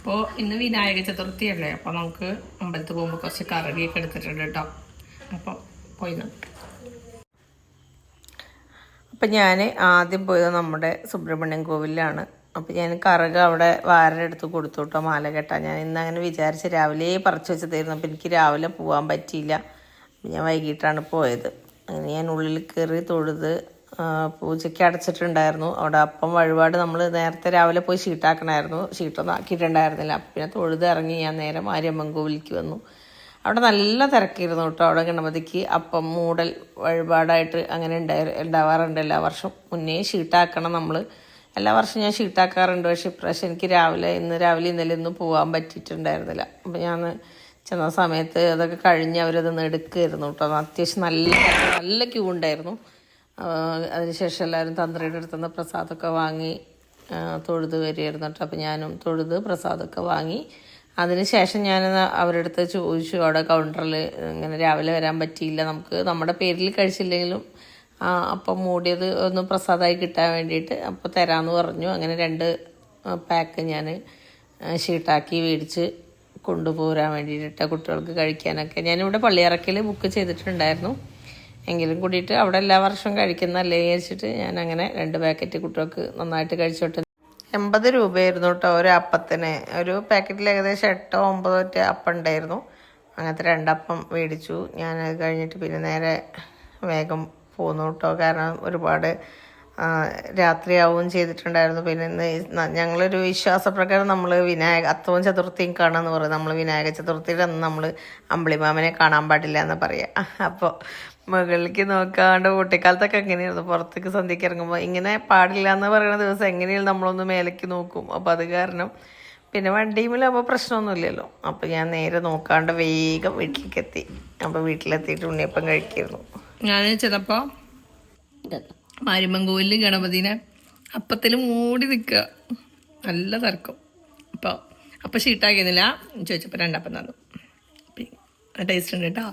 അപ്പോൾ ഇന്ന് വിനായക ചതുർത്ഥിയല്ലേ, അപ്പോൾ നമുക്ക് അമ്പലത്തിൽ പോകുമ്പോൾ കുറച്ച് കറടിയൊക്കെ എടുത്തിട്ടുണ്ട് കേട്ടോ. അപ്പോൾ പോയി അപ്പം ഞാൻ ആദ്യം പോയത് നമ്മുടെ സുബ്രഹ്മണ്യം കോവിലാണ്. അപ്പോൾ ഞാൻ കറക അവിടെ വാരെടുത്ത് കൊടുത്തു കേട്ടോ, മാല കെട്ടാൻ. ഞാൻ ഇന്ന് അങ്ങനെ വിചാരിച്ച് രാവിലെ പറിച്ചു വെച്ചതായിരുന്നു. അപ്പോൾ എനിക്ക് രാവിലെ പോകാൻ പറ്റിയില്ല, ഞാൻ വൈകിട്ടാണ് പോയത്. അങ്ങനെ ഞാൻ ഉള്ളിൽ കയറി തൊഴുത് പൂജയ്ക്ക് അടച്ചിട്ടുണ്ടായിരുന്നു. അവിടെ അപ്പം വഴിപാട് നമ്മൾ നേരത്തെ രാവിലെ പോയി ഷീട്ടാക്കണമായിരുന്നു, ഷീട്ടൊന്നും ആക്കിയിട്ടുണ്ടായിരുന്നില്ല. അപ്പം പിന്നെ തൊഴുത് ഇറങ്ങി ഞാൻ നേരെ മാരിയമ്മൻ കോവിലേക്ക് വന്നു. അവിടെ നല്ല തിരക്കിയിരുന്നു കേട്ടോ. അവിടെ ഗണപതിക്ക് അപ്പം മൂടൽ വഴിപാടായിട്ട് അങ്ങനെ ഉണ്ടാവാറുണ്ട് എല്ലാ വർഷവും. മുന്നേ ഷീട്ടാക്കണം നമ്മൾ, എല്ലാ വർഷവും ഞാൻ ഷീട്ടാക്കാറുണ്ട്. പക്ഷേ ഇപ്രാവശ്യം എനിക്ക് ഇന്ന് രാവിലെ ഇന്നലെ ഒന്നും പോകാൻ പറ്റിയിട്ടുണ്ടായിരുന്നില്ല. അപ്പം ഞാൻ ചെന്ന സമയത്ത് അതൊക്കെ കഴിഞ്ഞ് അവരതൊന്ന് എടുക്കുമായിരുന്നു കേട്ടോ. അത്യാവശ്യം നല്ല ക്യൂ ഉണ്ടായിരുന്നു. അതിനുശേഷം എല്ലാവരും തന്ത്രിയുടെ അടുത്തുനിന്ന് പ്രസാദമൊക്കെ വാങ്ങി തൊഴുത് വരികയായിരുന്നു കേട്ടോ. അപ്പം ഞാനും തൊഴുത് പ്രസാദമൊക്കെ വാങ്ങി. അതിനുശേഷം ഞാൻ അവരുടെ അടുത്ത് ചോദിച്ചു, അവിടെ കൗണ്ടറിൽ ഇങ്ങനെ രാവിലെ വരാൻ പറ്റിയില്ല, നമുക്ക് നമ്മുടെ പേരിൽ കഴിച്ചില്ലെങ്കിലും അപ്പം മൂടിയത് ഒന്ന് പ്രസാദമായി കിട്ടാൻ വേണ്ടിയിട്ട് അപ്പോൾ തരാമെന്ന് പറഞ്ഞു. അങ്ങനെ 2 പാക്ക് ഞാൻ ഷീട്ടാക്കി മേടിച്ച് കൊണ്ടുപോരാൻ വേണ്ടിയിട്ട് കുട്ടികൾക്ക് കഴിക്കാനൊക്കെ. ഞാനിവിടെ പള്ളിയിറക്കൽ ബുക്ക് ചെയ്തിട്ടുണ്ടായിരുന്നു, എങ്കിലും കൂടിയിട്ട് അവിടെ എല്ലാ വർഷവും കഴിക്കുന്നല്ലേ വിചാരിച്ചിട്ട് ഞാൻ അങ്ങനെ 2 പാക്കറ്റ് കുട്ടികൾക്ക് നന്നായിട്ട് കഴിച്ചോട്ടെ. 80 രൂപയായിരുന്നു കേട്ടോ ഒരു അപ്പത്തിന്. ഒരു പാക്കറ്റിൽ ഏകദേശം 8-9 അപ്പം ഉണ്ടായിരുന്നു. അങ്ങനത്തെ 2 അപ്പം മേടിച്ചു. ഞാൻ കഴിഞ്ഞിട്ട് പിന്നെ നേരെ വേഗം പോന്നു കേട്ടോ. കാരണം ഒരുപാട് രാത്രിയാവുകയും ചെയ്തിട്ടുണ്ടായിരുന്നു. പിന്നെ ഇന്ന് ഞങ്ങളൊരു വിശ്വാസപ്രകാരം നമ്മൾ അത്തവും ചതുർത്ഥിയും കാണാമെന്ന് പറയും. നമ്മൾ വിനായക ചതുർത്ഥിയുടെ അന്ന് നമ്മൾ അമ്പിളിമാമനെ കാണാൻ പാടില്ല എന്ന് പറയാം. അപ്പോൾ മുകളിലേക്ക് നോക്കാണ്ട് കുട്ടിക്കാലത്തൊക്കെ എങ്ങനെയായിരുന്നു, പുറത്തേക്ക് സന്ധ്യയ്ക്ക് ഇറങ്ങുമ്പോൾ ഇങ്ങനെ പാടില്ല എന്ന് പറയുന്ന ദിവസം എങ്ങനെയാണ് നമ്മളൊന്ന് മേലേക്ക് നോക്കും. അപ്പോൾ അത് കാരണം പിന്നെ വണ്ടിയുമില്ലാകുമ്പോൾ പ്രശ്നമൊന്നുമില്ലല്ലോ. അപ്പോൾ ഞാൻ നേരെ നോക്കാണ്ട് വേഗം വീട്ടിലേക്ക് എത്തി. അപ്പോൾ വീട്ടിലെത്തിയിട്ട് ഉണ്ണിയപ്പം കഴിക്കായിരുന്നു. ഞാൻ ചെന്നപ്പോൾ മാരിയമ്മൻ കോവിലിൽ ഗണപതിനെ അപ്പത്തിൽ മൂടി നിൽക്കുക, നല്ല തിരക്കും. അപ്പം ഷീട്ടാക്കിയിരുന്നില്ല, ചോദിച്ചപ്പോൾ 2 അപ്പം തന്നു. ടേസ്റ്റ് ഉണ്ട് കേട്ടോ.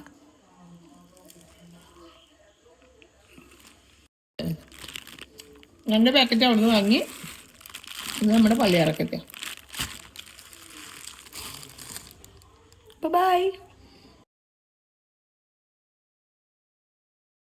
രണ്ട് പാക്കറ്റ് അവിടുന്ന് വാങ്ങി. ഇത് നമ്മുടെ പള്ളിയിറക്കത്തെ. ബൈ.